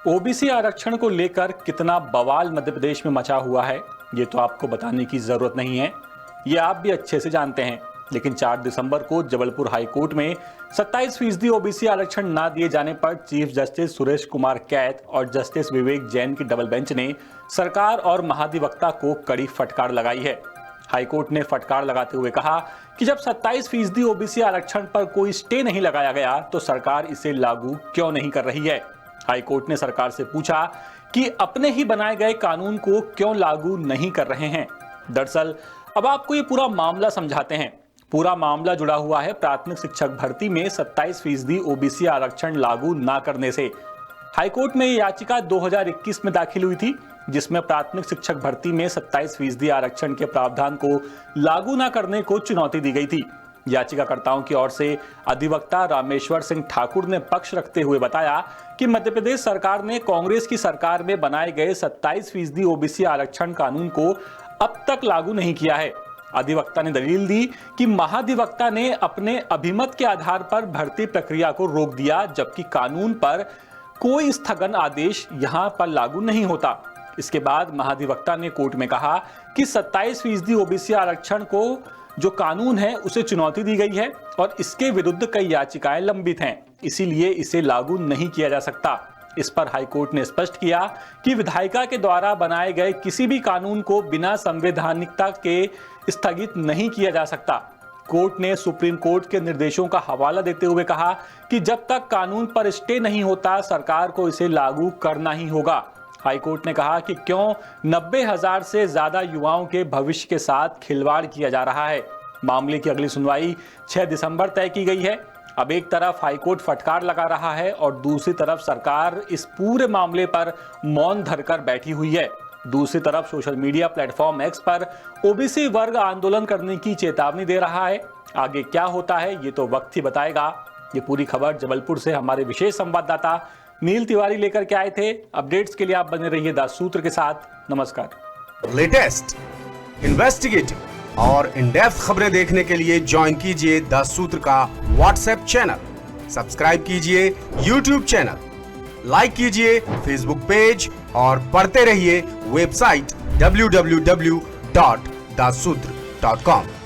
OBC आरक्षण को लेकर कितना बवाल मध्य प्रदेश में मचा हुआ है, ये तो आपको बताने की जरूरत नहीं है, ये आप भी अच्छे से जानते हैं। लेकिन 4 दिसंबर को जबलपुर हाई कोर्ट में 27% ओबीसी आरक्षण न दिए जाने पर चीफ जस्टिस सुरेश कुमार कैथ और जस्टिस विवेक जैन की डबल बेंच ने सरकार और महाधिवक्ता को कड़ी फटकार लगाई है। हाईकोर्ट ने फटकार लगाते हुए कहा कि जब 27% ओबीसी आरक्षण पर कोई स्टे नहीं लगाया गया तो सरकार इसे लागू क्यों नहीं कर रही है। हाईकोर्ट ने सरकार से पूछा कि अपने ही बनाए गए कानून को क्यों लागू नहीं कर रहे हैं। दरअसल अब आपको ये पूरा मामला समझाते हैं। पूरा मामला जुड़ा हुआ है प्राथमिक शिक्षक भर्ती में 27% ओबीसी आरक्षण लागू ना करने से। हाईकोर्ट में यह याचिका 2021 में दाखिल हुई थी, जिसमें प्राथमिक शिक्षक भर्ती में 27% आरक्षण के प्रावधान को लागू न करने को चुनौती दी गई थी। याचिकाकर्ताओं की ओर से अधिवक्ता रामेश्वर सिंह ठाकुर ने पक्ष रखते हुए बताया कि मध्य प्रदेश सरकार ने कांग्रेस की सरकार में बनाए गए 27% ओबीसी आरक्षण कानून को अब तक लागू नहीं किया है। अधिवक्ता ने दलील दी कि महाधिवक्ता ने अपने अभिमत के आधार पर भर्ती प्रक्रिया को रोक दिया, जबकि कानून पर कोई स्थगन आदेश यहां पर लागू नहीं होता। इसके बाद महाधिवक्ता ने कोर्ट में कहा कि 27% ओबीसी आरक्षण को जो कानून है उसे चुनौती दी गई है और इसके विरुद्ध कई याचिकाएं लंबित हैं, इसीलिए इसे लागू नहीं किया जा सकता। इस पर हाईकोर्ट ने स्पष्ट किया कि विधायिका के द्वारा बनाए गए किसी भी कानून को बिना संवैधानिकता के स्थगित नहीं किया जा सकता। कोर्ट ने सुप्रीम कोर्ट के निर्देशों का हवाला देते हुए कहा कि जब तक कानून पर स्टे नहीं होता सरकार को इसे लागू करना ही होगा। हाईकोर्ट ने कहा कि क्यों 90,000 से ज्यादा युवाओं के भविष्य के साथ खिलवाड़ किया जा रहा है। मामले की अगली सुनवाई 6 दिसंबर तय की गई है। अब एक तरफ हाईकोर्ट फटकार लगा रहा है और दूसरी तरफ सरकार इस पूरे मामले पर मौन धरकर बैठी हुई है। दूसरी तरफ सोशल मीडिया प्लेटफॉर्म एक्स पर ओबीसी वर्ग आंदोलन करने की चेतावनी दे रहा है। आगे क्या होता है ये तो वक्त ही बताएगा। ये पूरी खबर जबलपुर से हमारे विशेष संवाददाता नील तिवारी लेकर के आए थे। अपडेट्स के लिए आप बने रहिए द सूत्र के साथ। नमस्कार। लेटेस्ट, इन्वेस्टिगेटिव और इन डेप्थ खबरें देखने के लिए ज्वाइन कीजिए द सूत्र का व्हाट्सएप चैनल, सब्सक्राइब कीजिए यूट्यूब चैनल, लाइक कीजिए फेसबुक पेज और पढ़ते रहिए वेबसाइट www.dasudr.com।